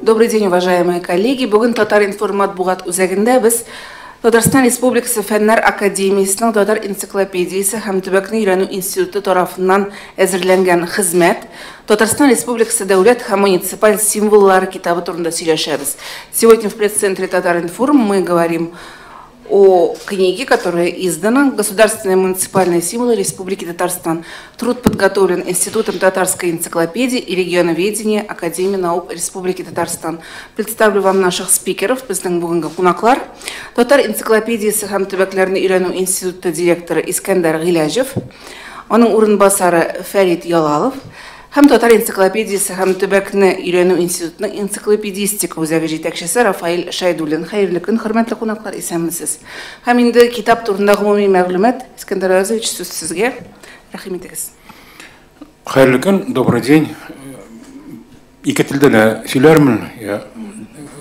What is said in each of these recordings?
Добрый день, уважаемые коллеги. Бүгін Татар информат бугат үзәгендә без Татарстан Республикасы Фәннәр Академиясының Татар энциклопедиясе һәм төбәкне өйрәнү институты тарафыннан әзерләнгән хезмәт Татарстан Республикасы дәүләт һәм муниципаль символлары китабы турында сөйләшәбез. Сегодня в пресс-центре Татаринформ мы говорим о книге, которая издана «Государственные муниципальные символы Республики Татарстан». Труд подготовлен Институтом татарской энциклопедии и регионоведения Академии наук Республики Татарстан. Представлю вам наших спикеров, біздің бүгінгі кунаклар. Татар энциклопедиясы һәм төбәкләрне өйрәнү институты директоры Искәндәр Гыйләҗев, оның урынбасары Фәрит Ялалов, һәм Татар энциклопедиясы һәм төбәкне өйрәнү институтының энциклопедистика үзәге җитәкчесе Рафаил Шайдуллин. Хәерле көн, хөрмәтле кунаклар, исәнмесез. Һәм инде китап турында гомуми мәгълүмат Искәндәр Разович, сүз сезгә. Рәхим итегез. Хәерле көн, добрый день. Ике телдә дә сөйләрмен. Я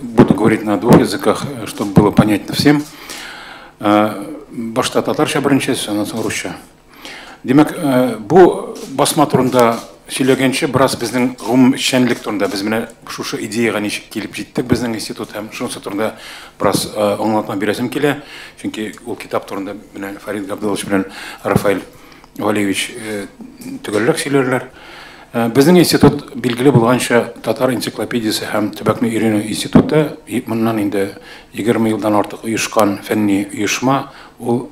буду говорить на двух языках, чтобы было понятно всем. Башта татарча беренче, аннан соң русча. Демәк, бу басма турында сөйләгәнче бераз безнең гомум эшчәнлек турында без менә шушы идеяга ничек килеп җиттек безнең институт һәм шунысы турында бераз аңлатма бирәсем килә. Чөнки ул китап турында менә Фәрит Габдуллович белән Рафаил Валиевич төгәлрәк сөйләрләр. Безнең институт билгеле булганча Татар энциклопедиясе һәм төбәкне өйрәнү институты моннан инде 20 елдан артык оешкан фәнни оешма. Ул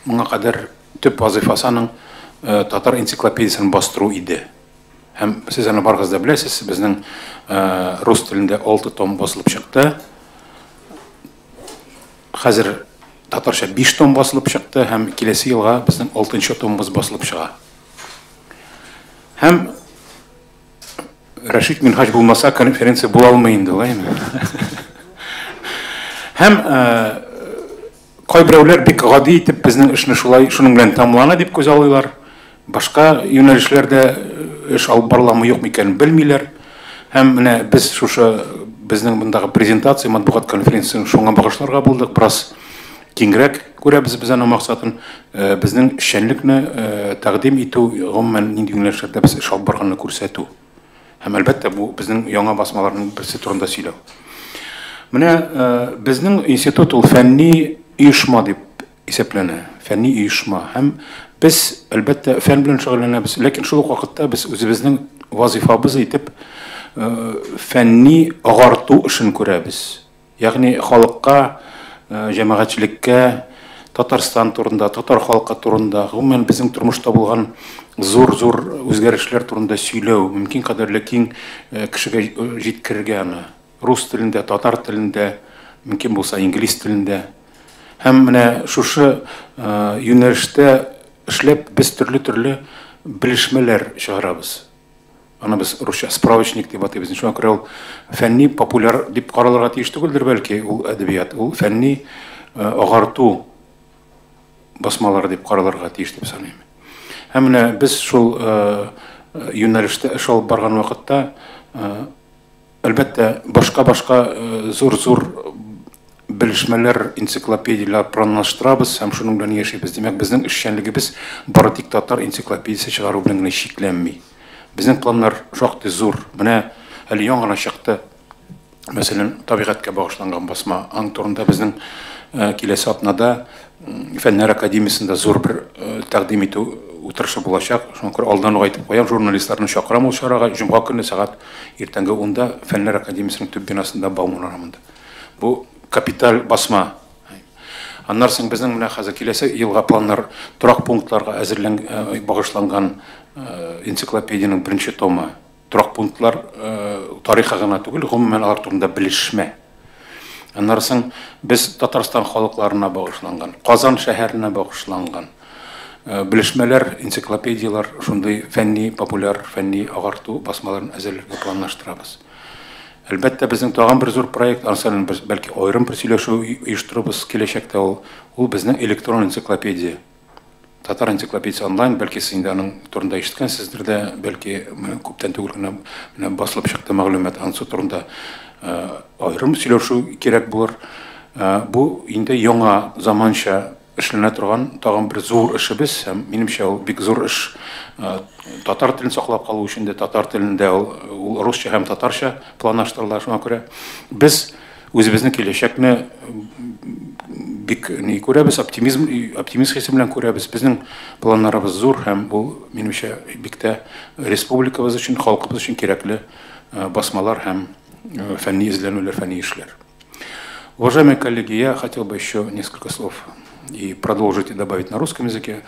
моңа кадәр төп вазифасының Татар энциклопедиясын бастыру иде. Һәм сез аны барыгыз да беләсез, безнең рус телендә 6 том басылып чыкты. Хәзер татарча 5 том басылып чыкты һәм киләсе елга безнең 6нчы томыбыз басылып чыга. Һәм Рашид Минһаҗ булмаса конференция була алмый инде, лайме. Һәм кайберәүләр бик гади итеп безнең эшне шулай шуның белән тамлана дип күз алыйлар. Башка юнәлешләрдә эш алып барыламы юк микән белмиләр. Һәм менә без шушы безнең мондагы презентация матбугат конференциясын шуңа багышларга булдык. Бераз киңрәк күрәбез без аның максатын, безнең эшчәнлекне тәкъдим итү, гомумән нинди юнәлешләрдә без эш алып барганны күрсәтү. Һәм әлбәттә бу безнең яңа басмаларның берсе турында сөйләү. Менә безнең институт ул фәнни оешма дип исәпләнә. Фәнни оешма. Һәм biz әлбәттә фән белән шөгыльләнәбез, ләкин шул ук вакытта без үзебезнең вазифабыз итеп фәнни агарту эшен күрәбез. Ягъни халыкка, җәмәгатьчелеккә, Татарстан турында, татар халкы турында, гомумән безнең тормышта булган зур үзгәрешләр турында сөйләү, мөмкин кадәрле киң кешегә җиткерергә аны. Рус телендә, татар телендә, мөмкин булса инглиз телендә. Һәм менә шушы юнәлештә эшләп без төрле белешмәләр чыгарабыз. Аны без русча справочник дип атыйбыз. Шуңа күрә ул фәнни популяр дип каралырга тиеш түгелдер бәлки, ул әдәбият, ул фәнни агарту басмалары дип каралырга тиеш дип саныйм. Һәм менә без шул юнәлештә эш алып барган вакытта әлбәттә башка зур белешмәләр, энциклопедиялар планлаштырабыз һәм шуның белән яшибез. Демәк, безнең эшчәнлегебез бары тик татар энциклопедиясе чыгару белән генә шикләнми. Безнең планнар шактый зур. Менә әле яңа гына чыкты. Мәсәлән, табигатькә багышланган басма. Аң турында безнең киләсе атнада Фәннәр Академиясында зур бер тәкъдим итү утырышы булачак. Шуңа күрә алдан ук әйтеп куям, журналистларны чакырам ул чарага. Җомга көнне сәгать иртәнге 10-да Фәннәр Академиясының төп бинасында Бауманрамында. Бу капиталь басма. Аннан соң безнең менә хәзер киләсе елга планнар торак пунктларга багышланган энциклопедияның беренче томы. Торак пунктлар тарихы гына түгел, гомумән алар турында белешмә. Аннан соң без Татарстан халыкларына багышланган, Казан шәһәренә багышланган белешмәләр, энциклопедиялар, шундый фәнни, популяр фәнни агарту басмаларын әзерләргә планлаштырабыз. Әлбәттә безнең тагын бер зур проект, ансынан бәлки аерым бер сөйләшү оештырабыз киләчәктә, ул безнең электрон энциклопедия. Татар энциклопедиясе онлайн, бәлки сез инде аның турында ишеткәнсездер дә, бәлки күптән түгел генә басылып чыкты мәгълүмат, анысы турында аерым сөйләшү кирәк булыр. Бу инде яңа заманча эшләнә торган тагын бер зур эшебез, һәм минемчә ул бик зур эш. Татар телен саклап калу өчен дә татар телендә ул русча һәм татарча планлаштырыла. Шуңа күрә без үзебезнең киләчәкне бик ни күрәбез, оптимизм хисе белән күрәбез. Безнең планнарыбыз зур һәм бу минемчә бик тә республикабыз өчен, халкыбыз өчен кирәкле басмалар һәм фәнни эзләнүләр, фәнни эшләр. Уважаемые коллеги, я хотел бы еще несколько слов и продолжить и добавить на русском языке.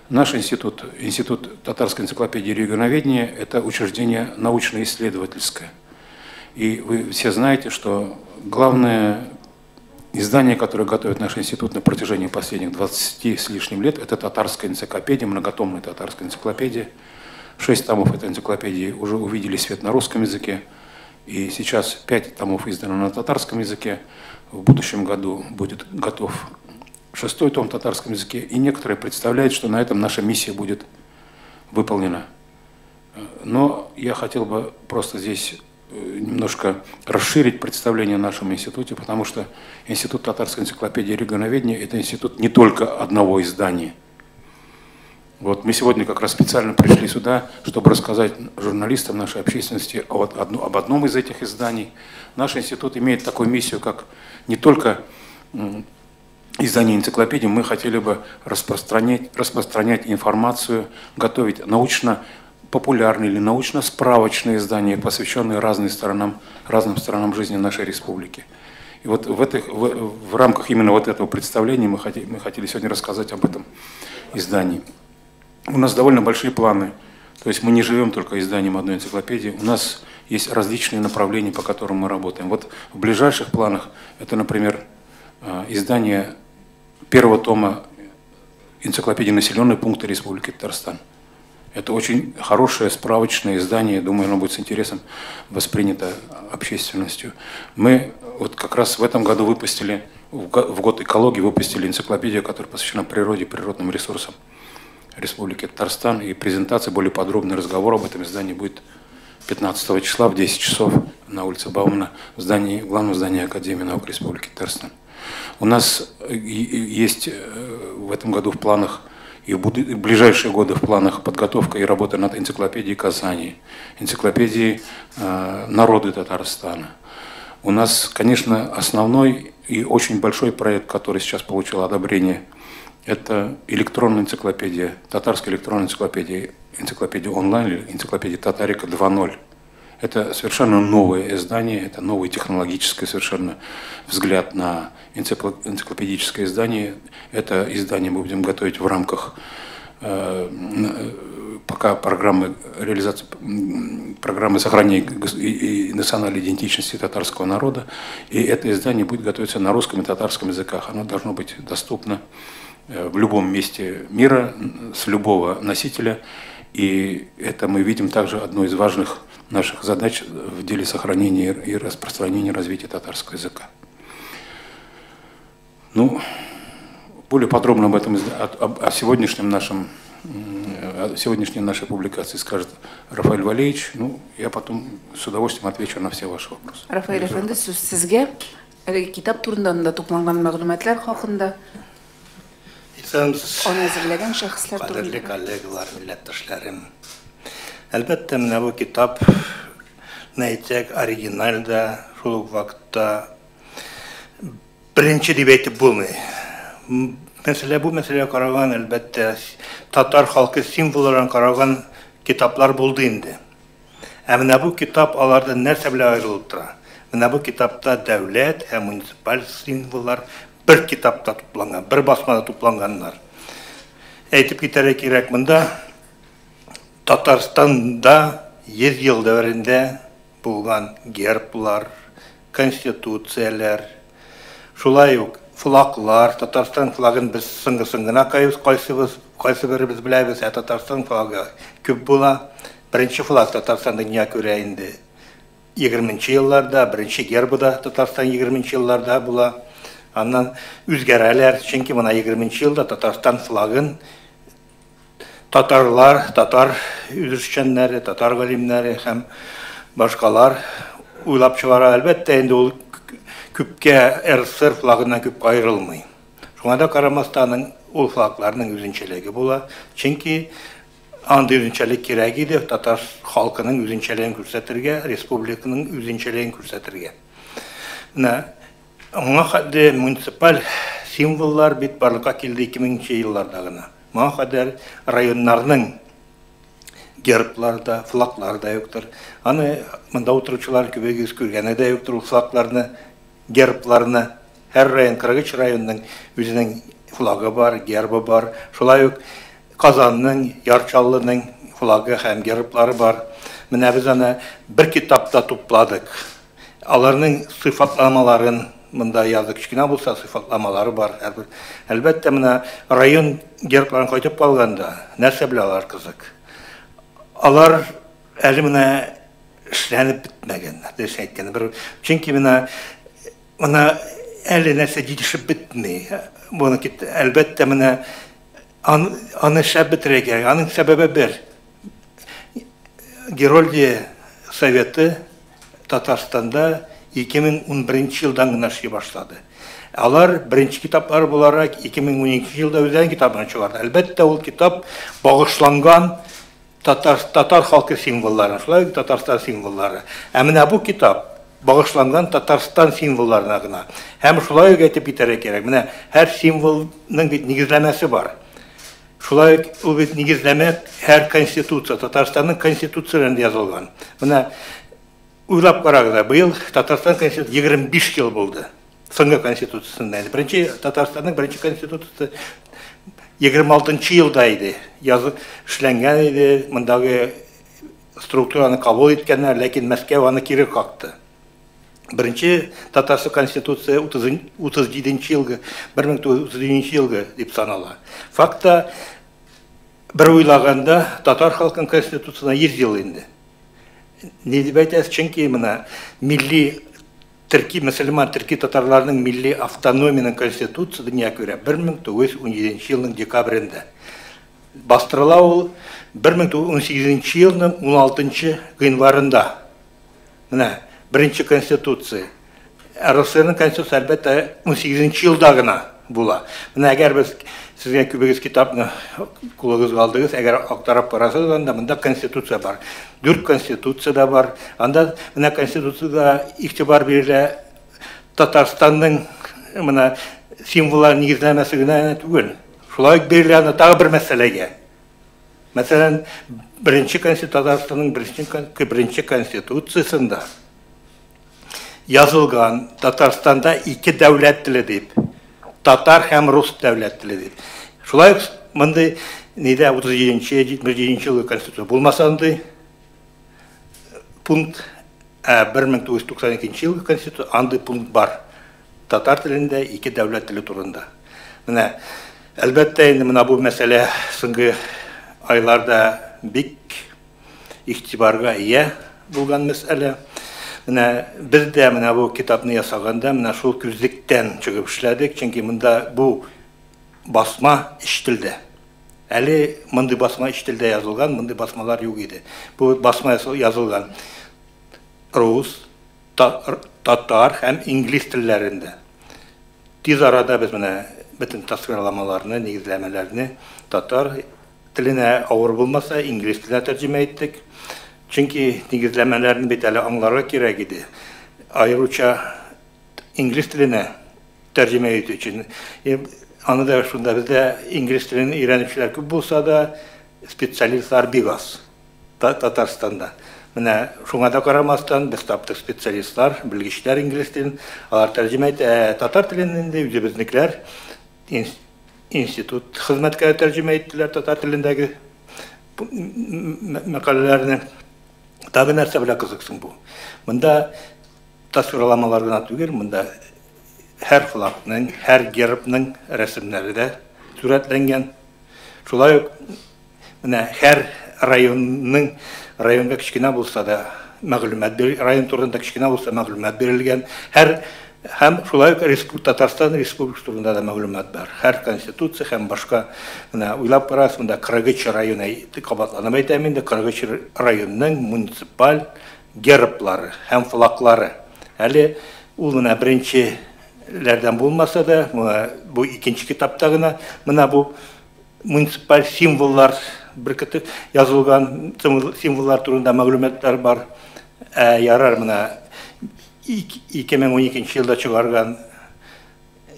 Наш институт, Институт татарской энциклопедии и регионоведения, это учреждение научно-исследовательское. И вы все знаете, что главное издание, которое готовит наш институт на протяжении последних 20 с лишним лет, это татарская энциклопедия, многотомная татарская энциклопедия. 6 томов этой энциклопедии уже увидели свет на русском языке. И сейчас 5 томов издано на татарском языке. В будущем году будет готов 6-й том на татарском языке. И некоторые представляют, что на этом наша миссия будет выполнена. Но я хотел бы просто здесь немножко расширить представление о нашем институте, потому что Институт татарской энциклопедии и регионоведения – это институт не только одного издания. Вот мы сегодня как раз специально пришли сюда, чтобы рассказать журналистам нашей общественности об одном из этих изданий. Наш институт имеет такую миссию, как не только издание энциклопедии, мы хотели бы распространять информацию, готовить научно-популярные или научно-справочные издания, посвященные разным сторонам жизни нашей республики. И вот в рамках именно вот этого представления мы хотели сегодня рассказать об этом издании. У нас довольно большие планы, то есть мы не живем только изданием одной энциклопедии, у нас есть различные направления, по которым мы работаем. Вот в ближайших планах это, например, издание 1-го тома энциклопедии «Населенные пункты Республики Татарстан». Это очень хорошее справочное издание, думаю, оно будет с интересом воспринято общественностью. Мы вот как раз в этом году выпустили, в год экологии выпустили энциклопедию, которая посвящена природе и природным ресурсам Республики Татарстан. И презентация, более подробный разговор об этом издании будет 15 числа в 10 часов на улице Баумана в главном здании Академии наук Республики Татарстан. У нас есть в этом году в планах и в ближайшие годы в планах подготовка и работа над энциклопедией Казани, энциклопедией народа Татарстана. У нас, конечно, основной и очень большой проект, который сейчас получил одобрение, это электронная энциклопедия, татарская электронная энциклопедия онлайн, или энциклопедия Татарика 2.0. Это совершенно новое издание, это новый технологический совершенно взгляд на энциклопедическое издание. Это издание мы будем готовить в рамках пока программы сохранения и национальной идентичности татарского народа. И это издание будет готовиться на русском и татарском языках. Оно должно быть доступно в любом месте мира, с любого носителя. И это мы видим также одной из важных наших задач в деле сохранения и распространения развития татарского языка. Ну, более подробно об этом, о сегодняшней нашей публикации скажет Рафаэль Валеевич. Ну, я потом с удовольствием отвечу на все ваши вопросы. Рафаэль Эфенди, сезгә китап турында да тупланган мәгълүматлар хакында. Аны әзерләгән шәхесләр турында. Кадерле коллегалар, милләттәшләрем. Әлбәттә, менә бу китап нәйтәк оригиналь да, шул ук вакытта беренче дип әйтеп булмый. Бу мәсьәләгә караган, әлбәттә, татар халкы символларын караган китаплар булды инде. Ә менә бу китап алардан нәрсә белән аерылып тора? Менә бу китапта дәүләт һәм муниципаль символлар bir kitapta toplangan, bir basmada toplanganlar. Әйтеп китәргә кирәк, монда Татарстанда 100 ел дәврендә булган герблар, конституцияләр, шулай ук флаглар, Татарстан флагын без сыңгы-сыңгына кайсыбыз беләбез, Татарстан флагы күп була. Беренче флаг Татарстанда дөнья күрә инде 20-нчы елларда, беренче гербы да Татарстан 20-нчы елларда була. Аннан үзгәрәләр, чөнки моны 20-нчы елда Татарстан флагын татарлар, татар үзешчәннәре, татар галимнәре һәм башкалар уйлап чыгара. Әлбәттә, инде ул күпкә РСФ флагыннан күп аерылмый. Шуңа да карамастан ул флагларның үзенчәлеге була. Чөнки андый үзенчәлек кирәк иде татар халкының үзенчәлеген күрсәтергә, республиканың үзенчәлеген күрсәтергә. Моңа хәдә муниципаль символлар бит барлыкка килде 2000 елларда гына. Моңа хәдә районнарның гербларда, флагларда юктыр. Аны монда утыручылар күбегез күргәне дә юктыр флагларны, гербларны. Һәр район, 43 районның үзенең флагы бар, гербы бар. Шулай ук Казанның, Ярчаллының флагы һәм герблары бар. Менә без аны бер китапта тупладык. Аларның сыйфатламаларын монда язып кичкенә булса сыйфатламалары бар. Әлбәттә, менә район гербларын кайтып калганда нәрсә беләләр кызык. Алар әле менә эшләнеп бетмәгән. Дөрес әйткәндә, чөнки менә әле нәрсә җитешеп бетми. Буны әлбәттә менә аны шәп бетерергә. Аның сәбәбе бер. Герольдия советы Татарстанда 2011 елдан гына эшли башлады. Алар беренче китаплар буларак 2012 елда үзләренең китабын чыгарды. Әлбәттә, ул китап багышланган татар халкы символлары, шулай Татарстан символлары. Менә бу китап багышланган Татарстан символларына гына. Һәм шулай әйтеп битәргә кирәк. Менә һәр символның бит нигезләмәсе бар. Шулай ул бит нигезләмә һәр конституция, Татарстанның конституцияләрендә язылган. Менә уйлап карагыз, быел Татарстан конституциясе 25 ел булды. Соңгы конституциясында. Татарстанның беренче конституциясе 26 елда иде. Язып эшләнгән иде, мондагы структураны кабул иткәннәр, ләкин Мәскәү аны кире какты. Беренче Татарстан конституция 37 елгы, 1937 елгы дип санала. Факта бер уйлаганда татар халкының конституциясына 100 ел инде. Не дип әйтәсез, чөнки менә милли мөселман төрки татарларның милли автономияның конституциясы дөнья күрә 1917 елның декабрендә. Бастырыла ул 1918 елның 16 гыйнварында. Менә беренче конституция. РСФның конституциясы әлбәттә 18 елда гына була. Менә әгәр без сезгә күбегез китапны кулыгызга алдыгыз, әгәр актарып карасагыз, анда монда конституция бар. 4 конституция да бар. Анда менә конституциягә игътибар бирелә Татарстанның менә символлар нигезләмәсе генә түгел. Шулай бирелә аны тагы бер мәсьәләгә. Мәсәлән, Татарстанның беренче конституциясында язылган Татарстанда 2 дәүләт теле дип, татар һәм рус дәүләт теле дип. Шулай монда нидә 37-77 елгы конституция булмаса андый пункт 1992 елгы конституция андый пункт бар. Татар телендә 2 дәүләт теле турында. Менә әлбәттә инде менә бу мәсьәлә соңгы айларда бик игътибарга ия булган мәсьәлә. Менә без дә менә бу китапны ясаганда менә шул күзлектән чыгып эшләдек, чөнки монда бу басма ишетелде. Әле монда басма ишетелде язылган, монда басмалар юк иде. Бу басма язылган рус, татар һәм инглиз телләрендә. Тиз арада без менә бөтен тасвирламаларны, нигезләмәләрне татар теленә авыр булмаса инглиз теленә тәрҗемә иттек. Чөнки нигезләмәләрне бит әле аңларга кирәк иде. Аеруча инглиз теленә тәрҗемә итү өчен. Аны да шунда бездә инглиз телен өйрәнүчеләр күп булса да, специалистлар бик аз Татарстанда. Менә шуңа да карамастан без таптык специалистлар, белгечләр инглиз телен, алар тәрҗемә итә. Татар теленнән дә үзебезнекеләр институт хезмәткә тәрҗемә иттеләр татар телендәге мәкаләләрне. Тагы нәрсә белән кызыксың бу? Монда тасвирламалар гына түгел, монда һәр флагның, һәр гербның рәсемнәре дә сурәтләнгән. Шулай ук менә һәр районга кичкенә булса да мәгълүмат район турында кичкенә булса мәгълүмат бирелгән. Һәм шулай ук Татарстан Республикасы турында да мәгълүмат бар. Һәр конституция һәм башка менә уйлап карасыз, монда 43 районы кабатланып әйтәм инде, 43 районның муниципаль герблары һәм флаглары. Әле ул менә беренче ләрдән булмаса да, бу икенче китапта гына мына бу муниципаль символлар беркетеп язылган символлар турында мәгълүматлар бар. Ярар мына 2012 елда чыгарган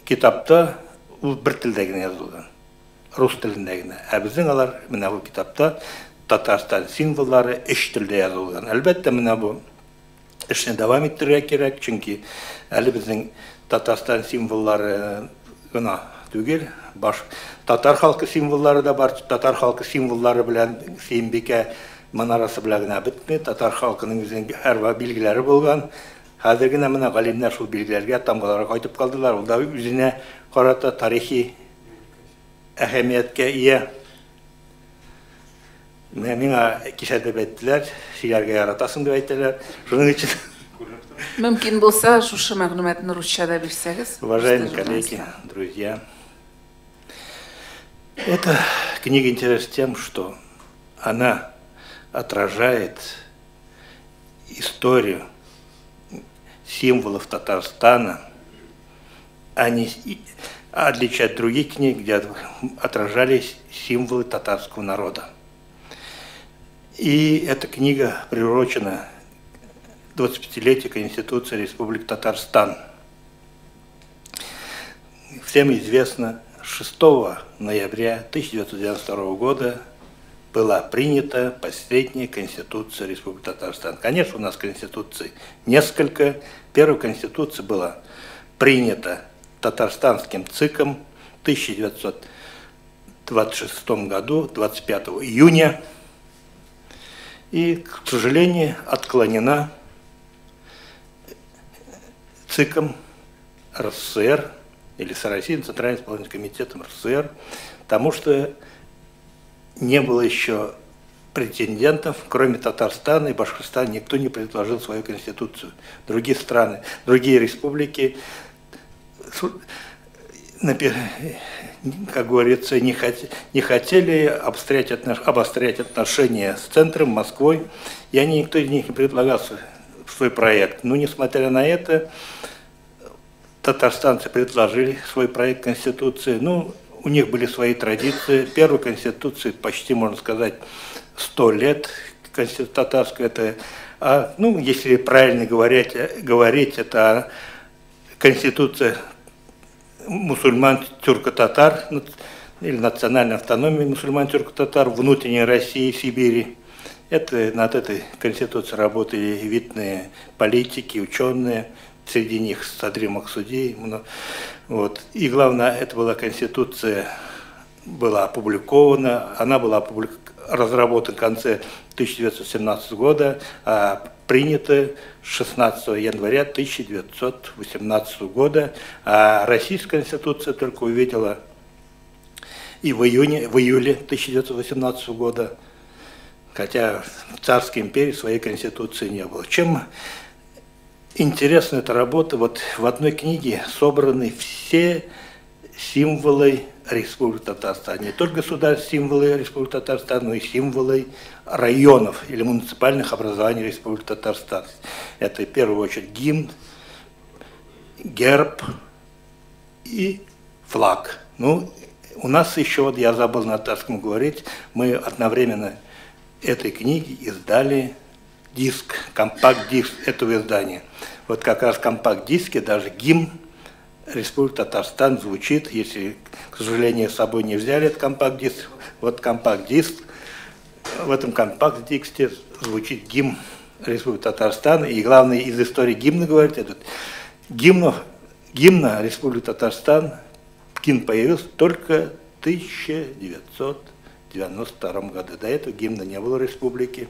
китапта ул бер телдә генә язылган, рус телендә генә. Безнең алар менә бу китапта Татарстан символлары 3 телдә язылган. Әлбәттә, менә бу эшне дәвам иттерергә кирәк, чөнки әле безнең Татарстан символлары гына түгел, татар халкы символлары да бар. Татар халкы символлары белән Сөембикә манарасы белән генә бетми. Татар халкының үзенең һәрвакыт билгеләре булган. Хәзер генә менә галимнәр шул билгеләргә тамгаларга кайтып калдылар. Ул да үзенә карата тарихи әһәмияткә ия. Миңа кичәдә әйттеләр, сөйләргә яратасың дип әйттеләр. Шуның өчен Мөмкин булса, шушы мәгълүматны русчада бирсәгез. Уважаемые коллеги, друзья, эта книга интересна тем, что она отражает историю символов Татарстана, отличие от других книг, где отражались символы татарского народа. И эта книга приурочена 25-летию Конституции Республики Татарстан. Всем известно, 6 ноября 1992 года была принята последняя Конституция Республики Татарстан. Конечно, у нас Конституций несколько. Первая Конституция была принята татарстанским ЦИКом в 1926 году, 25 июня. И, к сожалению, отклонена ЦИКом РСФСР или Всероссийским Центральным исполнительным комитетом РСФСР, потому что не было еще претендентов, кроме Татарстана и Башкортостана, никто не предложил свою конституцию. Другие страны, другие республики, как говорится, не хотели обострять отношения с центром, Москвой, и никто из них не предлагал свой проект. Но, несмотря на это, татарстанцы предложили свой проект Конституции. Ну, у них были свои традиции. Первую Конституцию почти, можно сказать, 100 лет. Конституция татарская, это, ну, если правильно говорить, это Конституция мусульман тюрко-татар или национальной автономии мусульман тюрко-татар внутренней России, Сибири. Над этой конституцией работали видные политики, ученые, среди них Садри Максуди. Вот. И главное, это была конституция, была опубликована, она была разработана в конце 1917 года, а принята 16 января 1918 года, а Российская конституция только увидела и в июле 1918 года, хотя в Царской империи своей конституции не было. Чем интересна эта работа? Вот в одной книге собраны все символы Республики Татарстан. Не только государственные символы Республики Татарстан, но и символы районов или муниципальных образований Республики Татарстан. Это в первую очередь гимн, герб и флаг. Ну, у нас еще, вот я забыл на татарском говорить, мы одновременно этой книги издали диск, компакт-диск этого издания. Вот как раз в компакт-диске даже гимн Республики Татарстан звучит, если, к сожалению, с собой не взяли этот компакт-диск, вот компакт-диск, в этом компакт-диске звучит гимн Республики Татарстан, и главное из истории гимна говорить, этот гимна Республики Татарстан, гимн появился только в 1992 году. До этого гимна не было республики.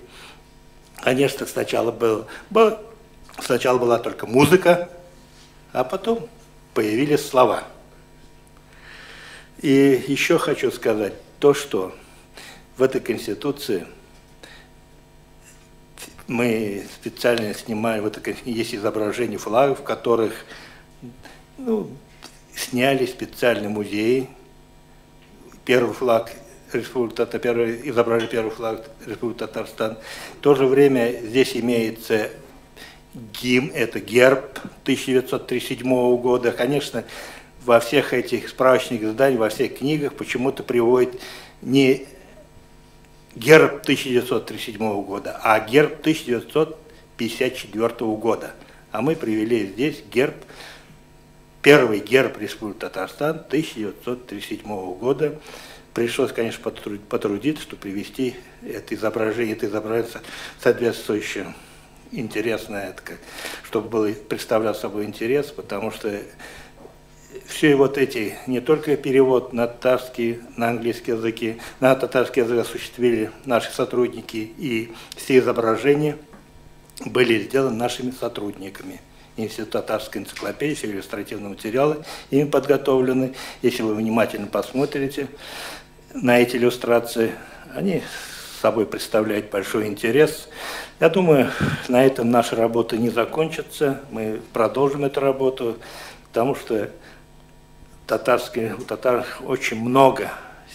Конечно, сначала была только музыка, а потом появились слова. И еще хочу сказать то, что в этой Конституции мы специально снимали, в этой Конституции есть изображения флагов, в которых сняли специальные музеи. Первый флаг Республики Татарстан, изображение первый флаг Республики Татарстан. В то же время здесь имеется это герб 1937 года. Конечно, во всех этих справочных изданиях, во всех книгах почему-то приводит не герб 1937 года, а герб 1954 года. А мы привели здесь герб, первый герб Республики Татарстан 1937 года. Пришлось, конечно, потрудиться, чтобы привести это изображение соответствующее, интересное, чтобы представляло собой интерес, потому что все вот эти, не только перевод на татарский, на английский языки, на татарский язык осуществили наши сотрудники, и все изображения были сделаны нашими сотрудниками. Институт татарской энциклопедии, все иллюстративные материалы ими подготовлены. Если вы внимательно посмотрите на эти иллюстрации, они собой представляют большой интерес. Я думаю, на этом наша работа не закончится. Мы продолжим эту работу, потому что у татар очень много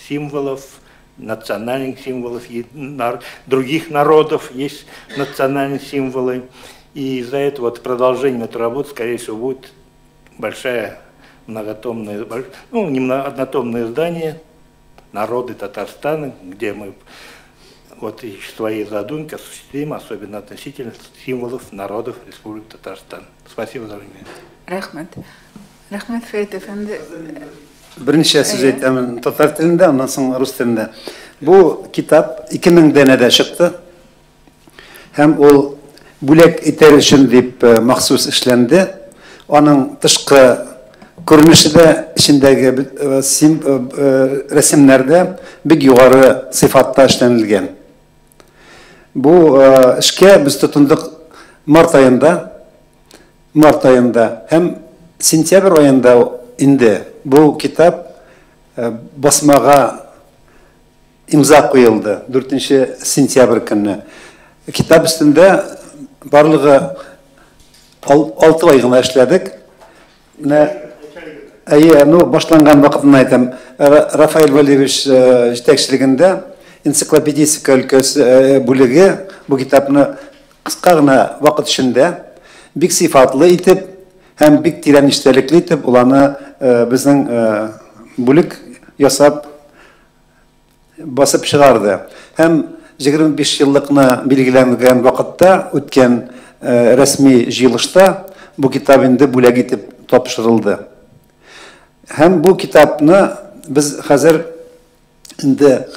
символов, национальных символов, и других народов есть национальные символы. И из-за этого продолжением этой работы, скорее всего, будет большая многотомное, ну, не однотомное издание «Народы Татарстана», где мы вот и свои задумки осуществим, особенно относительно символов народов Республики Татарстан. Спасибо за внимание. Рахмет. Рахмет, Ферит Эфенди. Бірінші сөз айтамын татар тілінде, ондан соң рус тілінде. Бұл китап 2000 денеде шықты. Һәм ол бүлек итер үшін деп махсус эшленде. Оның тышқы көрініші де ішіндегі рәсімлерде бик югары сыйфатта эшленилген. Бұл эшкә біз тотындык март айында һәм сентябрь айында инде бұл китап басмаға имза қойылды 4 сентябрь күні. Китап үстінде барлығы 6 ай ғана эшләдек. Башланган вакытын айтам. Рафаэль Валерьевич жетекчилигинде энциклопедистика өлкөсү бүлеги бу китапны кыска гына вакыт ичинде бик сыйфатлы итеп һәм бик тирәнчелекле итеп уланы безнең бүлек ясап басып чыгарды. Һәм 25 еллыкны билгеләнгән вакытта үткән рәсми җыелышта бу китап инде бүләк итеп тапшырылды. Һәм бу китапны без хәзер инде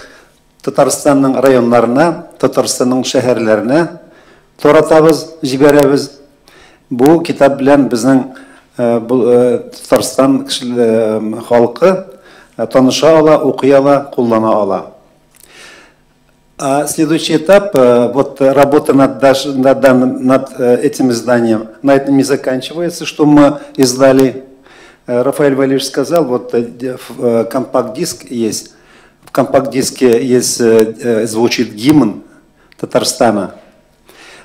Татарстанның районнарына, Татарстанның шәһәрләренә таратабыз, җибәрәбез. Бу китап белән безнең Татарстан халкы таныша ала, укый ала, куллана ала. Следующий этап, вот работа над этим изданием, на этом не заканчивается, что мы издали. Рафаэль Валерьевич сказал, вот компакт-диск есть. В компакт-диске есть, звучит гимн Татарстана.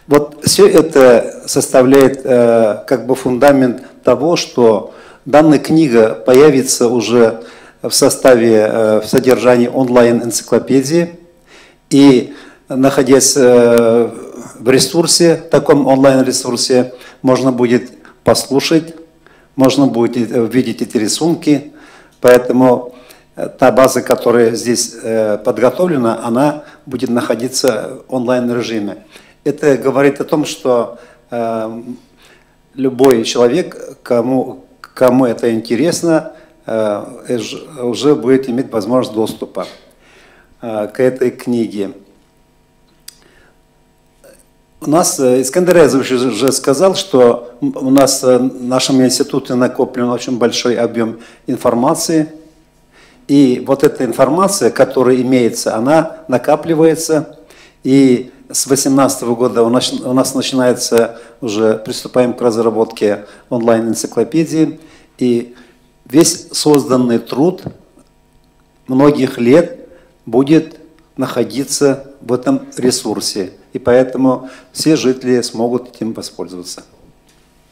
Вот все это составляет как бы фундамент того, что данная книга появится уже в составе, в содержании онлайн-энциклопедии. И находясь в ресурсе, таком онлайн-ресурсе, можно будет послушать, можно будет увидеть эти рисунки. Поэтому та база, которая здесь подготовлена, она будет находиться в онлайн-режиме. Это говорит о том, что любой человек, кому это интересно, уже будет иметь возможность доступа к этой книге. У нас Искандер Азович уже сказал, что у нас в нашем институте накоплен очень большой объем информации. И вот эта информация, которая имеется, она накапливается. И с 2018 года у нас начинается, уже приступаем к разработке онлайн-энциклопедии. И весь созданный труд многих лет будет находиться в этом ресурсе. И поэтому все жители смогут этим воспользоваться.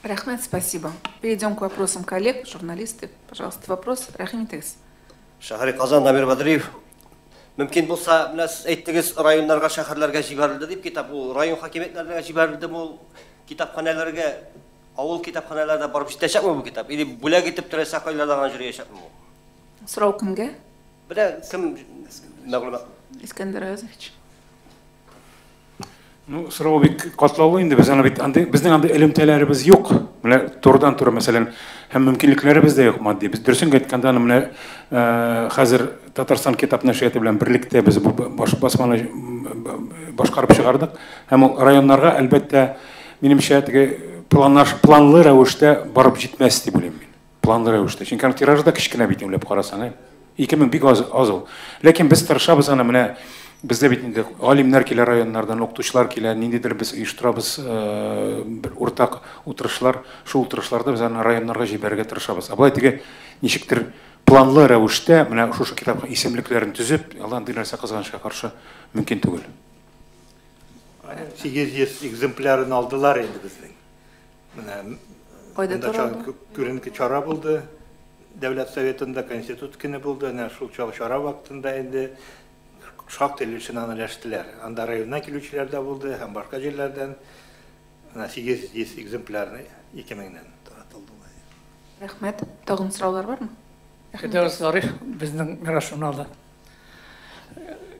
Рахмет, спасибо. Перейдем к вопросам коллег, журналисты. Пожалуйста, вопрос. Рахимитес. Шахари Казан, Дамир Бадриев. Мөмкин булса, нас әйттегез, районнарга, шәһәрләргә җибәрелде дип, китап ул район хакимиятләренә җибәрелде, ул kitapxonalarga avul kitapxonalarda borib ishlatishapmi bu kitap? Или bular ketib tursa qo'ylardan yurishapmi bu? Сұрау кімге? Biля kim мәгълүмат? Искандер Аязович. Ну, сұрау бик катлаулы инде. Безнең анда элемтәләребез юк. Менә турыдан туры мәсәлән, һәм мөмкинлекләребез дә юк матди. Без дөресен әйткәндә менә хәзер Татарстан китап нәшрияты белән берлектә без бу басманы башкарып чыгардык. Һәм районнарга әлбәттә минемчә планлы рәвештә барып җитмәс дип уйлыйм мин. Планлы рәвештә. Чөнки тиражда кичкенә бит уйлап карасаң, 2000 бик аз ул. Ләкин без тырышабыз аны менә бездә бит инде галимнәр килә районнардан, укытучылар килә, ниндидер без оештырабыз бер уртак утырышлар, шул утырышларда без аны районнарга җибәрергә тырышабыз. Абай теге ничектер планлы рәвештә менә шушы китапка исемлекләрен төзеп, алдан бер нәрсә кызганычка каршы мөмкин түгел. 800 экземплярын алдылар инде безнең. Менә Кайда тора? Күренеке чара булды. Дәүләт советында конститут көне булды. Әнә шул чара вакытында инде шактый өлешен аналаштылар. Анда районнан килүчеләр дә булды, һәм башка җирләрдән 800 экземплярны 2000-нән таратылды. Рәхмәт. Тагын сораулар бармы? Хәдәр Зариф безнең журналда.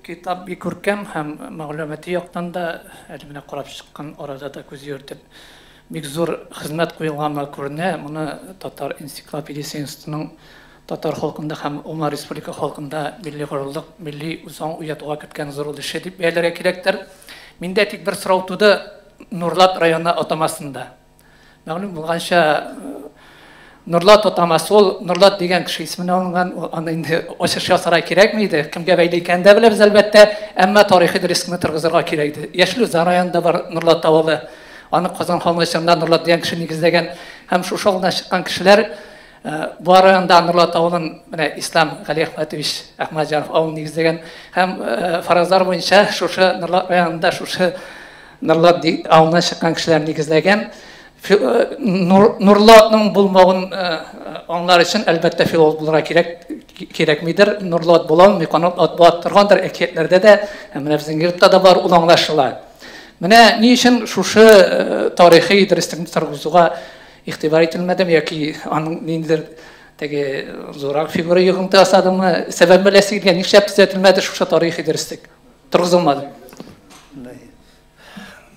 Китап бик күркәм һәм мәгълүмати яктан да әле карап чыккан арада да күз йөртеп бик зур хезмәт куелган күренә. Моны Татар энциклопедиясе институтының Татар халкында һәм Умар Республика халкында милли горурлык, милли үзаң уятуга киткән зур өлеш дип бәяләргә кирәктер. Миндә тик бер сорау туды Нурлат районы атамасында. Мәгълүм булганча Нурлат атамасы ул Нурлат дигән кеше исемен алынган, аны инде ачыш ясарга кирәкме иде? Кемгә бәйле икән дә беләбез әлбәттә, әмма тарихи дөресне торгызырга кирәк иде. Яшьле районында бар Нурлат авылы. Аны Казан ханлыгында Нурлат дигән кеше нигезләгән һәм шушы авылдан чыккан кешеләр бу районда Нурлат авылын менә Ислам Гали Әхмәтович Әхмәтҗанов авылын нигезләгән һәм фаразлар буенча шушы Нурлат районында шушы Нурлат авылыннан чыккан кешеләр нигезләгән. Нурлатның булмавын аңлар өчен әлбәттә филолог булырга кирәкмидер. Нурлат була алмый, канат булып торгандыр әкиятләрдә дә, менә безнең йортта да бар, ул аңлашыла. Менә ни өчен шушы тарихи дөреслекне торгызуга игътибар ителмәдем яки аның ниндидер теге зурак фигура йогынты асадымы, сәбәп беләсе килгән, нишләп төзәтелмәде шушы тарихи дөреслек? Торгызылмады.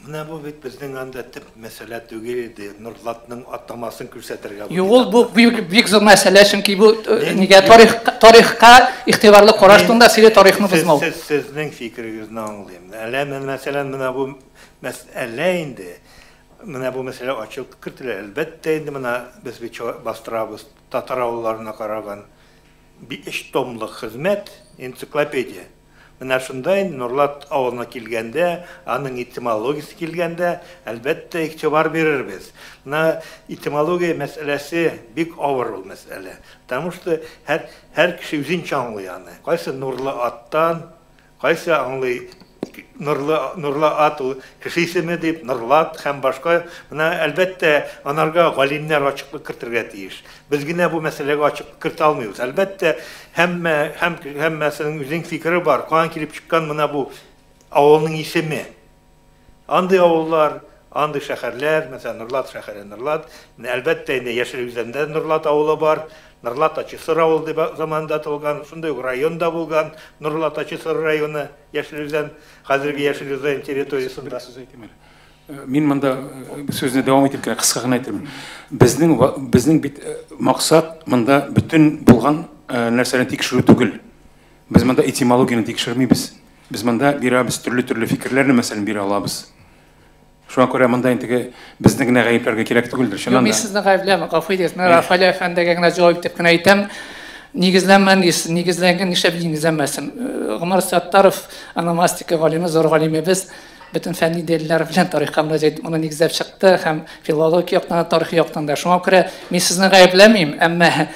Менә бу бит безнең анда төп мәсьәлә түгел иде. Нурлатның атамасын күрсәтергә. Юк, бу бик зур мәсьәлә, чөнки бу нигә тарихка игътибарлы караш турында сире тарихны бозмау. Сезнең фикерегезне аңлыйм. Әле мәсәлән менә бу мәсьәлә инде. Менә бу мәсьәлә ачык кертелә. Әлбәттә инде менә без бит бастырабыз татар авылларына караган 5 томлык хезмәт энциклопедия. Менә шунда Нурлат авылына килгәндә, аның этимологиясе килгәндә, әлбәттә игътибар бирербез. Менә этимология мәсьәләсе бик авыр ул мәсьәлә. Потому что һәр кеше үзенчә аңлый аны. Кайсы нурлы аттан, кайсы аңлый нурлы ат ул кеше исеме дип, Нурлат һәм башка. Менә әлбәттә анарга галимнәр ачыклык кертергә тиеш. Без генә бу мәсьәләгә ачыклык керт алмыйбыз. Әлбәттә һәммәсенең үзенең фикере бар. Каян килеп чыккан менә бу авылның исеме. Андый авыллар, андый шәһәрләр, мәсәлән Нурлат шәһәре Нурлат, әлбәттә инде Яшел Үзәндә Нурлат авылы бар. Нурлат Ачысыр авылы дип заманда тулган, шундай районда булган Нурлат Ачысыр районы, Яшел Үзән, хәзерге Яшел Үзән территориясендә. Мин монда сүзне дәвам итеп кыска гына әйтәм. Безнең бит максат монда бүтән булган нәрсәне тикшерү түгел. Без монда этимологияны тикшермибез. Без монда бирәбез төрле фикерләрне мәсәлән бирә алабыз. Шуңа күрә монда инде безне генә гаепләргә кирәк түгелдер. Шуннан да. Мин сезне гаепләмәм, гафу итегез. Мен Рафаэль әфәндегә генә җавап итеп кенә әйтәм. Нигезләнгән нишләп нигезләнмәсен? Гомар Саттаров ономастика галиме, зур галимебез, бөтен фәнни дәлилләр белән тарихка мөрәҗәгать моны нигезләп чыкты һәм филология яктан, тарих яктан да. Шуңа күрә мин сезне гаепләмим, әмма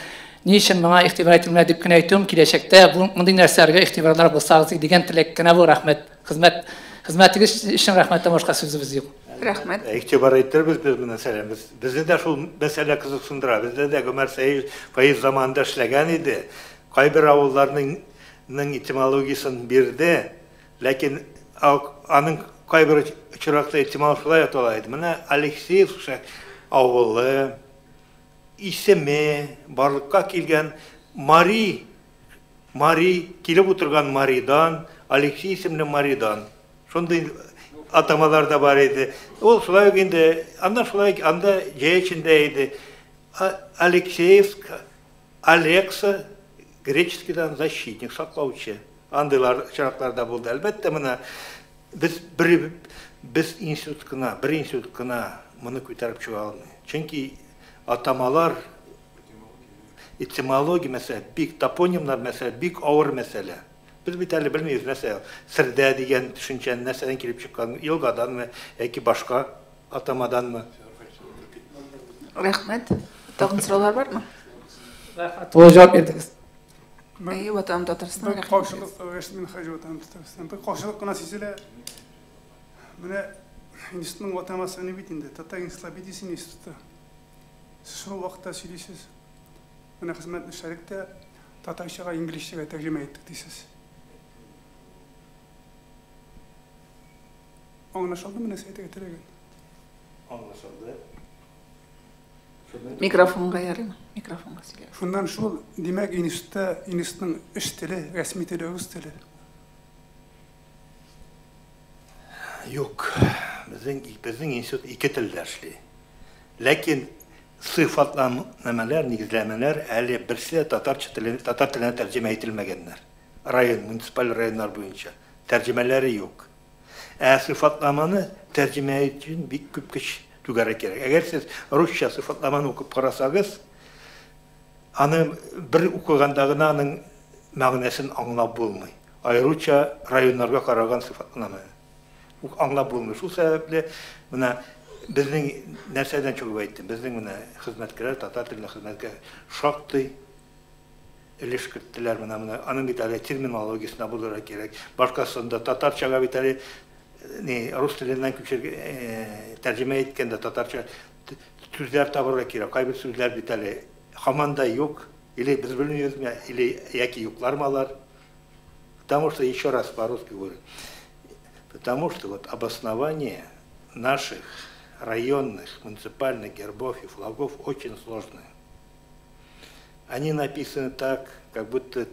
ни өчен моңа игътибар ителмәде дип кенә әйтәм, киләчәктә бу мондый нәрсәләргә игътибарлар булсагыз дигән теләк кенә бу. Рәхмәт. Хезмәтегез өчен рәхмәттән башка сүзебез юк. Рәхмәт. Игътибар иттербез без бу мәсьәләне. Безне дә шул мәсьәлә кызыксындыра. Бездә дә Гомәр Фәиз заманында эшләгән иде. Кайбер авылларның этимологиясын бирде, ләкин аның кайбір чыракта этимал шулай аталайды. Мына Алексеев авылы, исеме, барлыкка келген Мари келіп отырған Маридан, Алексей исемлі Маридан. Шондай атамалар да бар еді. Ол шулай өгенде, анда жай ішінде еді. Алексеевск, Алекса, греческийдан защитник, сақлаучы. Андайлар чырақтарда болды. Әлбәтте мына біз институткына, бір институткына мұны көтеріп шыға алмай. Чөнки атамалар, этимология мәселе, бик топонимлар мәселе, бик ауыр мәселе. Біз бит әлі білмейміз мәселе, сірдә деген түшінчәні нәрседен келіп шыққан, елгаданмы, яки башқа атамаданмы? Рахмет. Тағын сұраулар бар ма? Ол жауап бердіңіз. Ватан Татарстан. Қаушылық Рәшмин Хажы Ватан Татарстан. Бір қаушылық қына сезілі, міне институтның отамасы не битінде, Татар энциклопедиясы институты. Сіз сол уақытта сөйлейсіз. Міне қызметті шәрікте татаршаға, инглишшеге тәржіме еттік дейсіз. Аңлашылды міне сәйті кетіреген. Аңлашылды. Микрофонға ярым. Микрофонға сөйлейм. Шундан шул, демек институттың үш тілі, рәсми тілі өз тілі. Yok, bizim institut iki tilde işliyor. Lakin sıfatlameler, nigizlemeler әлі бірсе татар тіліне тәржіме етілмегенler. Munisipal rayonlar boyunca. Tercümeleri yok. Sıfatlamanı tercüme için bir küpküş tügara gerek. Eğer siz Rusça sıfatlamanı okup karasağız, anı bir okuyandağına anın mağnesini anlap bulmayı. Ayrıca rayonlarga karagan sıfatlamayı. Anlap bulmuş. Bu sebeple bizning narsadan çok aytdim. Bizning xizmatchilar, tatar tilini xizmatga şaktı ilişkirttiler. Anın bir tane terminologiyasına bulura gerek. Başkasında tatarçaga bir tane Rus tilinden tercüme etkende tatarça sözler tabura gerek. Kaybır sözler bir tane hamanda yok. Или biz bilmiyoruz mu? Или яки yoklar mılar? Потому что, еще раз по-русски говорю, потому что вот обоснование наших районных, муниципальных гербов и флагов очень сложные. Они написаны так, как будто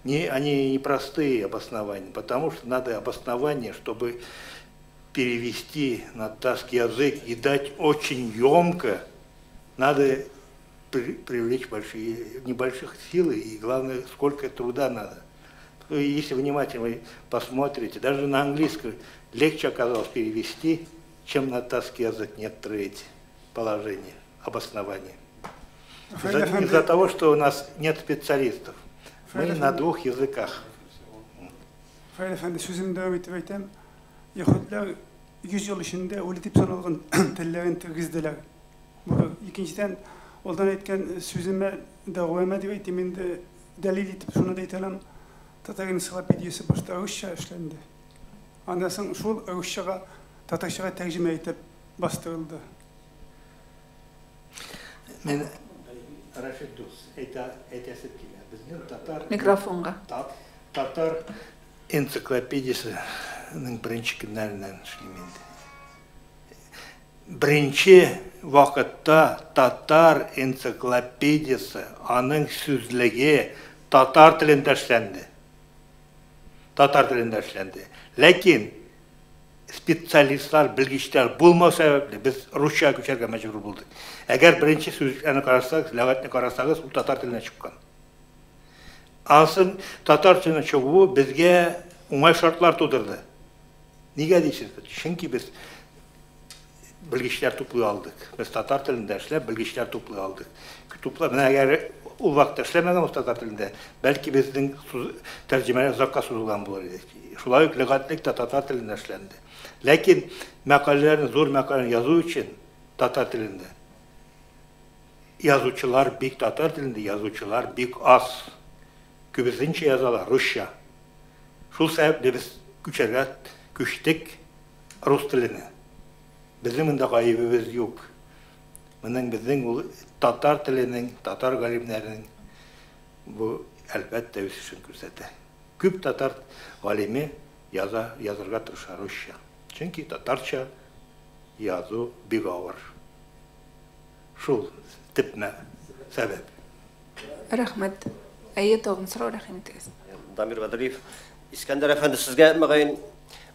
они не простые обоснования, потому что надо обоснование, чтобы перевести на татарский язык и дать очень емко, надо привлечь небольших сил и, главное, сколько труда надо. Если внимательно посмотрите, даже на английском легче оказалось перевести, чем на татарский язык некоторые эти положения, обоснования. Из-за того, что у нас нет специалистов. Мы на двух языках. Fayda Efendi, sözümü devam etip aytam. Yahudiler 100 yıl içinde öğretip sanılgan tillerin tirgizdiler. İkinciden, oldan etken sözüme devam edip aytam, delil etip şunu da etalan Tatar ensiklopediyası başta Rusça işlendi. Anlasın, şu Rusçaga, Tatarşaga tercüme etip bastırıldı. Ben Raşid Dus, etesip geliyor. Bizden Tatar... Mikrofonga. Tatar ensiklopediyasının birinci günlerinden işlemendi. Birinci vakitte Tatar ensiklopediyası, anın sözlüğü Tatar tilinde işlendi. Tatar tilinde işlendi. Lakin spesialistler, bilgiçler bulma sebeple biz Rusça köçerge mecbur bulduk. Eğer birinci sözlüklerini kararsak, lügatini kararsanız bu Tatar tiline çıkan. Asın Tatar tiline çıkığı bizge umay şartlar tudurdu. Niye deysiniz? Çünkü biz bilgiçler topluğu aldık. Biz Tatar tilinde işler, bilgiçler topluğu aldık. Kütüpler, eğer o vakitte işlemeden o Tatar tilinde, belki bizden tercümeler zakka suzulan bulur. Şulay lügatlik de Tatar tilinde işlendi. Lakin makalelerini, zor makalelerini yazı için Tatar tilinde. Yazıcılar bik Tatar tilinde, yazıcılar bik az. Kübüzünce yazarlar Rusça. Şu sebeple biz küçtük Rus tilini. Bizim de gaybimiz yok. Bizim Tatar tilinin, Tatar galimlerinin bu elbette üstün kürsete. Küp Tatar galimi yazırga tırışa Rusça. Чөнки татарча язу бик авыр. Шул типне сәбәп. Рәхмәт. Әйе, тагын сорау рәхим итегез. Дамир Бадриев, Искәндәр әфәнде, сезгә мәгәен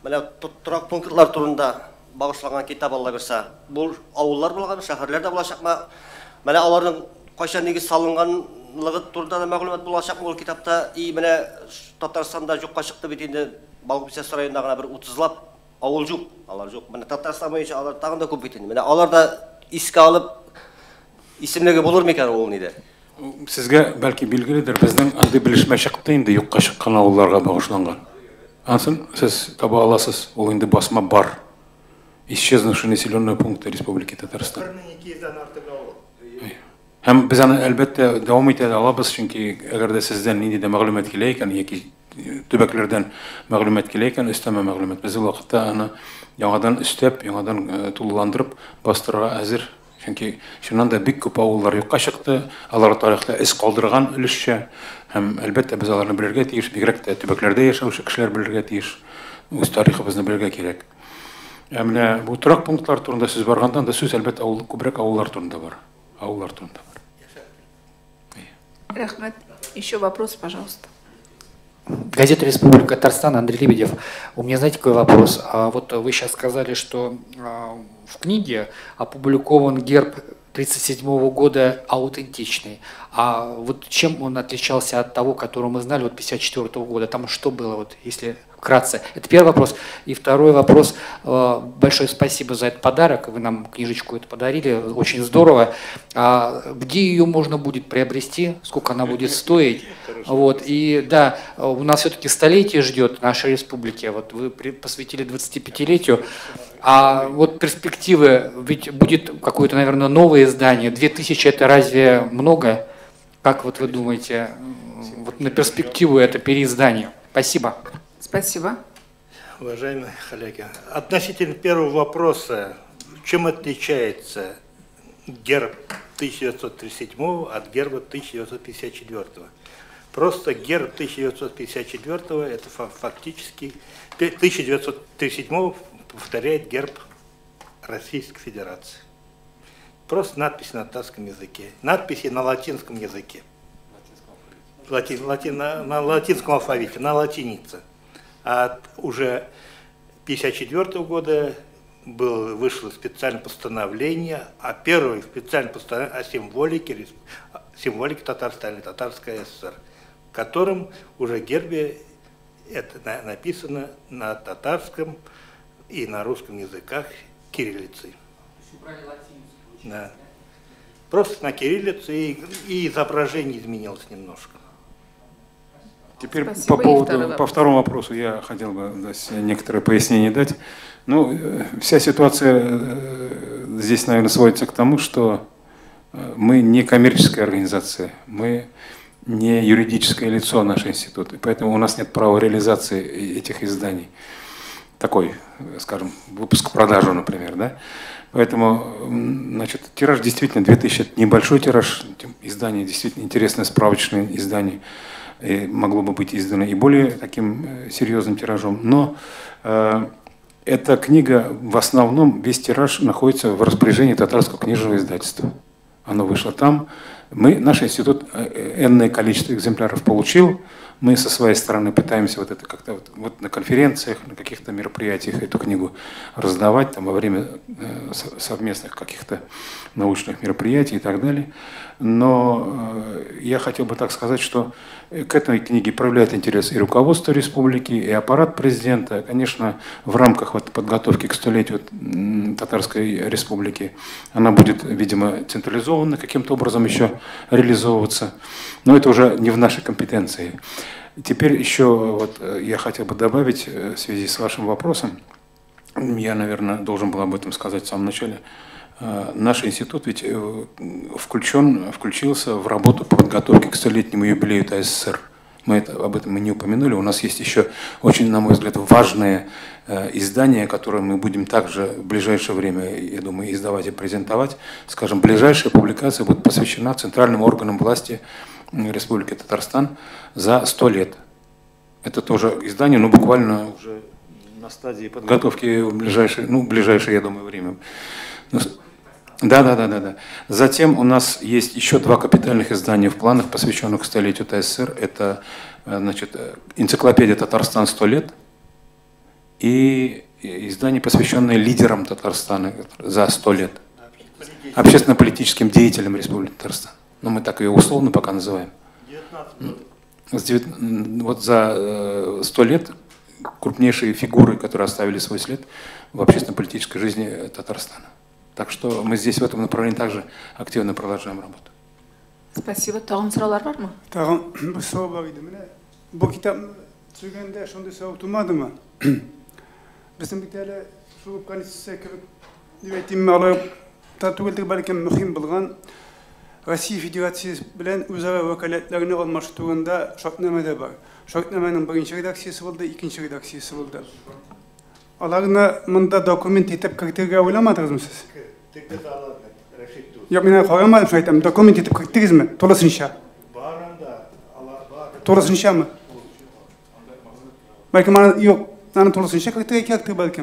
менә торак пунктлар турында багышланган китап Алла берсә. Бу авыллар булган, шәһәрләрдә булачакмы? Менә аларның кайчан нигез салынганлыгы турында да мәгълүмат булачакмы ул китапта? И менә Татарстанда юкка чыкты бит инде Балгыбисәс районында гына бер 30лап авыл юк. Алар юк. Менә Татарстан буенча алар тагын да күп бит инде. Менә алар да искә алып исемлеге булыр микән ул ниде? Сезгә бәлки билгеледер, безнең андый белешмә чыкты инде юкка чыккан авылларга багышланган. Ансын сез таба аласыз, ул инде басма бар. Исчезнувшие населенные пункты Республики Татарстан. 1200-дән артык авыл. Һәм без аны әлбәттә дәвам итә алабыз, чөнки әгәр дә сездән нинди дә мәгълүмат килә икән, яки төбәкләрдән мәгълүмат килә икән, өстәмә мәгълүмат, без ул вакытта аны яңадан өстәп, яңадан тулыландырып бастырырга әзер. Чөнки шуннан да бик күп авыллар юкка чыкты, алар тарихта эз калдырган өлешчә, һәм әлбәттә без аларны белергә тиеш, бигрәк тә төбәкләрдә яшәүче кешеләр белергә тиеш, үз тарихыбызны белергә кирәк. Менә бу торак пунктлар турында сүз баргандан да сүз әлбәттә күбрәк авыллар турында бар. Авыллар турында бар. Рәхмәт. Еще вопрос, пожалуйста. Газета «Республика Татарстан», Андрей Лебедев. У меня, знаете, какой вопрос? Вот вы сейчас сказали, что в книге опубликован герб 1937 года аутентичный. А вот чем он отличался от того, который мы знали, вот 1954 года? Там что было, вот, если вкратце? Это первый вопрос. И второй вопрос. Большое спасибо за этот подарок. Вы нам книжечку это подарили. Очень здорово. Где ее можно будет приобрести? Сколько она будет стоить? Вот. И да, у нас все-таки столетие ждет нашей республики. Вот вы посвятили 25-летию. А вот перспективы, ведь будет какое-то, наверное, новое издание. 2000 это разве много? Как вот вы думаете, вот на перспективу это переиздание? Спасибо. Спасибо. Уважаемые коллеги, относительно первого вопроса, чем отличается герб 1937 от герба 1954? Просто герб 1954 это фактически 1937 повторяет герб Российской Федерации. Просто надпись на татарском языке, надписи на латинском языке, на латинском алфавите, на латинице. А уже 1954 года вышло специальное постановление, а первое специальное постановление о символике Татарстана, Татарской ССР, в котором уже гербе это написано на татарском и на русском языках кириллицей. Да. Просто на кириллице и изображение изменилось немножко. Теперь Спасибо. по второму вопросу я хотел бы некоторые пояснения дать. Ну, вся ситуация здесь, наверное, сводится к тому, что мы не коммерческая организация, мы не юридическое лицо, наш институт, и поэтому у нас нет права реализации этих изданий. Такой, скажем, выпуск-продажу, например, да? Поэтому, значит, тираж действительно 2000, это небольшой тираж, издание действительно интересное, справочное издание, и могло бы быть издано и более таким серьезным тиражом, но эта книга, в основном, весь тираж находится в распоряжении Татарского книжного издательства. Оно вышло там. Наш институт энное количество экземпляров получил. Мы со своей стороны пытаемся вот это как-то вот на конференциях, на каких-то мероприятиях эту книгу раздавать там, во время совместных каких-то научных мероприятий и так далее. Но я хотел бы так сказать, что к этой книге проявляет интерес и руководство республики, и аппарат президента. Конечно, в рамках вот подготовки к 100-летию Татарской республики она будет, видимо, централизованно каким-то образом еще реализовываться. Но это уже не в нашей компетенции. Теперь еще вот я хотел бы добавить в связи с вашим вопросом, я, наверное, должен был об этом сказать в самом начале. Наш институт ведь включился в работу по подготовке к 100-летнему юбилею ТССР. Об этом мы не упомянули. У нас есть еще очень, на мой взгляд, важные издания, которые мы будем также в ближайшее время, я думаю, издавать и презентовать. Скажем, ближайшая публикация будет посвящена центральным органам власти Республики Татарстан за 100 лет. Это тоже издание, но буквально уже на стадии подготовки в ближайшее, я думаю, время. Да. Затем у нас есть еще 2 капитальных издания в планах, посвященных столетию ТССР. Это, значит, энциклопедия «Татарстан 100 лет» и издание, посвященное лидерам Татарстана за 100 лет. Общественно-политическим деятелям Республики Татарстан. Но мы так ее условно пока называем. Вот за 100 лет крупнейшие фигуры, которые оставили свой след в общественно-политической жизни Татарстана. Так что мы здесь в этом направлении также активно продолжаем работу. Спасибо. Тағын сұраулар бар ма? Тағын бір сұрау бар еді. Міне, бұл кітапты түсіргенде сондай сұрау тумады ма? Біздің бітелі шұғып конституция кіріп дебейтін алып татугелдік бәлкім мұхим болған Россия Федерациясы білән өзара вәкалетлеріне алмаштыруында шартнамада бар. Шартнаманың бірінші редакциясы болды, екінші редакциясы болды. Аларны мында документ етіп кіртіге ойламадыңыз ма сіз? Yok, ben koyamadım şu aytam. Dokument etip kırktınız mı? Tolasınca. Tolasınca mı? Belki bana yok. Nana tolasınca kırktığı iki aktı belki.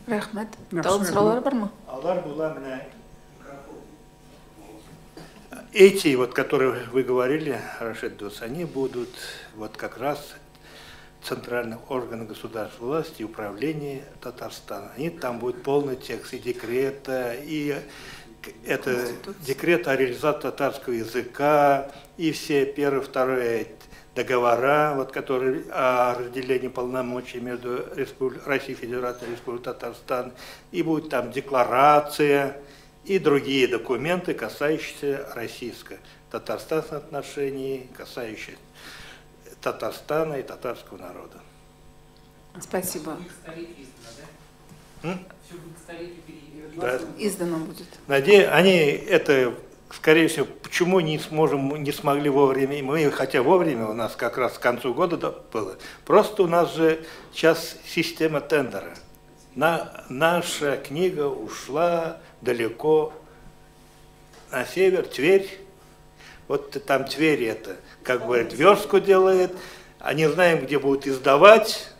Rahmet. Tağın sıraları var mı? Эти, вот, которые вы говорили, Рашид Дус, они будут вот как раз центральных органов государственной власти и управления Татарстана. И там будет полный текст и декрета, и это декрет о реализации татарского языка, и все первые, вторые договора, вот, которые о разделении полномочий между Россией Федерацией и Республикой Татарстан, и будет там декларация и другие документы, касающиеся российско-татарстанских отношений, касающиеся Татарстана и татарского народа. Спасибо. Да. Издано будет. Надеюсь, они это, скорее всего, почему не смогли вовремя, мы, хотя вовремя у нас как раз к концу года было, просто у нас же сейчас система тендера. Наша книга ушла далеко на север, Тверь. Вот там Тверь это, как говорят, верстку делает, а не знаем, где будут издавать.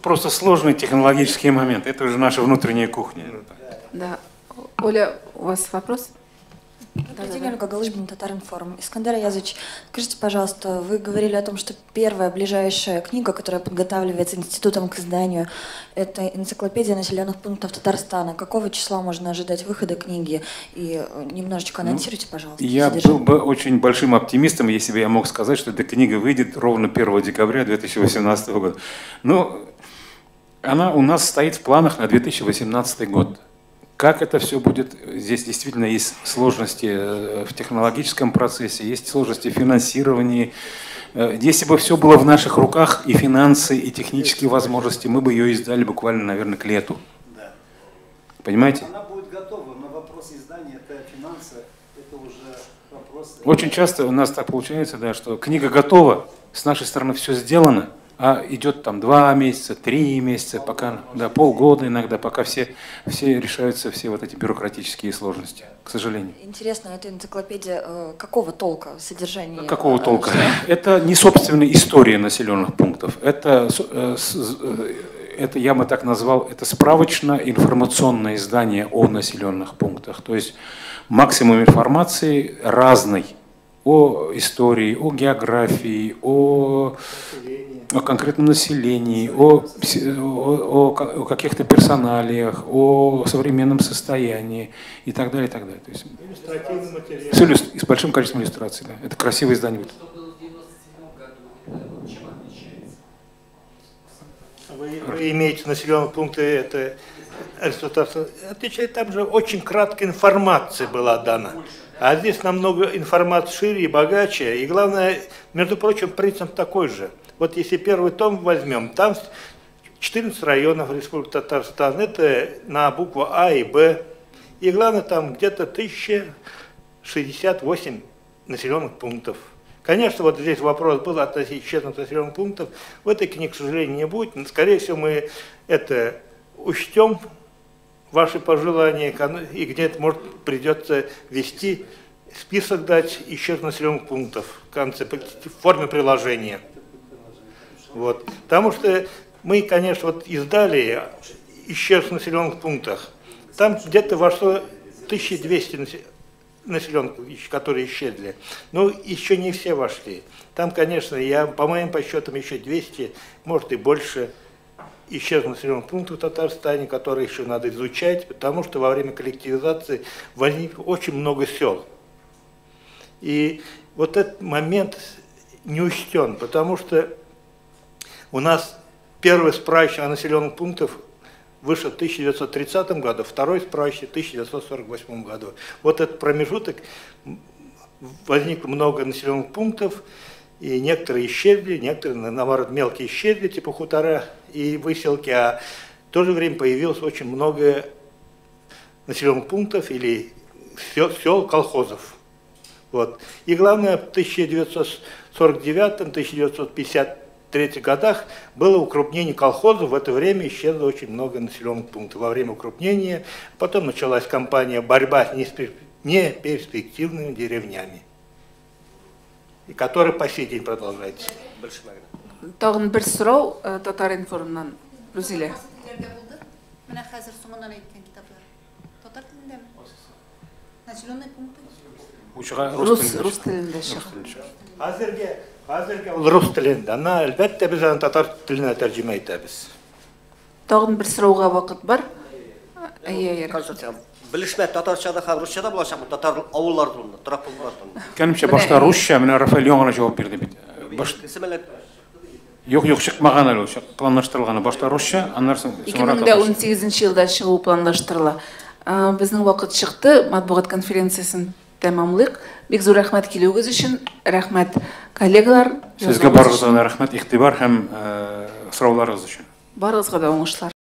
Просто сложный технологический момент. Это уже наша внутренняя кухня. Да. Оля, у вас вопрос? Добрый день, Ольга Галышбина, Татаринформ. Искандер Языч, скажите, пожалуйста, вы говорили о том, что первая ближайшая книга, которая подготавливается институтом к изданию, это энциклопедия населенных пунктов Татарстана. Какого числа можно ожидать выхода книги? И немножечко анонсируйте, пожалуйста. Я был бы очень большим оптимистом, если бы я мог сказать, что эта книга выйдет ровно 1 декабря 2018 года. Но она у нас стоит в планах на 2018 год. Как это все будет? Здесь действительно есть сложности в технологическом процессе, есть сложности в финансировании. Если бы все было в наших руках, и финансы, и технические возможности, мы бы ее издали буквально, наверное, к лету. Да. Понимаете? Она будет готова, но вопрос издания, это финансы, это уже вопрос... Очень часто у нас так получается, да, что книга готова, с нашей стороны все сделано, а идет там 2 месяца, 3 месяца, пока, да, полгода иногда, пока все решаются все вот эти бюрократические сложности, к сожалению. Интересно, эта энциклопедия какого толка, содержания? Какого толка? Это не собственная история населенных пунктов, это я бы так назвал, это справочно-информационное издание о населенных пунктах, то есть максимум информации разной о истории, о географии, о конкретном населении, о каких-то персоналиях, о современном состоянии и так далее, и так далее. То есть, с большим количеством иллюстраций. Да. Это красивое издание будет. Вы имеете населенные пункты, это отвечает, там же очень краткая информация была дана. А здесь намного информации шире и богаче. И главное, между прочим, принцип такой же. Вот если первый том возьмем, там 14 районов Республики Татарстан, это на букву А и Б. И главное, там где-то 1068 населенных пунктов. Конечно, вот здесь вопрос был относительно честных населенных пунктов. В этой книге, к сожалению, не будет. Но, скорее всего, мы это учтем, ваши пожелания, и где-то, может, придется ввести список дать еще населенных пунктов в форме приложения. Вот. Потому что мы, конечно, вот издали исчез населенных пунктах. Там где-то вошло 1200 населенных, которые исчезли. Но еще не все вошли. Там, конечно, по моим подсчетам, еще 200, может и больше исчезло населенных пунктов в Татарстане, которые еще надо изучать, потому что во время коллективизации возникло очень много сел. И вот этот момент не учтен, потому что у нас первый справочник о населенных пунктах вышел в 1930 году, второй справочник в 1948 году. Вот этот промежуток возникло много населенных пунктов, и некоторые исчезли, некоторые, наоборот, мелкие исчезли, типа хутора и выселки, а в то же время появилось очень много населенных пунктов или сел, колхозов. Вот. И главное, в 1949-1953 годах было укрупнение колхозов. В это время исчезло очень много населенных пунктов. Во время укрупнения потом началась кампания борьба с неперспективными деревнями, и которая по сей день продолжается. Тагын бер сорау Татар информнан Рузилә. Менә хәзер соңыннан әйткән китаплар. Татар телендәме? Населенный пункты? Рус телендә чыга. Хәзергә ул рус телендә. Ана әлбәттә без аны татар теленә тәрҗемә итәбез. Тагын бер сорауга вакыт бар. Белешмә татарчада һәм русчада булачакмы? Татар авыллар турында, торак булулар турында. Кәнемчә башта русча, менә Рафаэль яңа җавап бирде бит. Юк, чыкмаган әле, планлаштырылган. Башта русча, аннан соң 2018 елда чыгу планлаштырыла. Безнең вакыт чыкты, матбугат конференциясын тәмамлыйк. Бик зур рәхмәт килүегез өчен. Рәхмәт коллегалар. Сезгә барыгызга рәхмәт, игътибар һәм сорауларыгыз өчен. Барыгызга да уңышлар.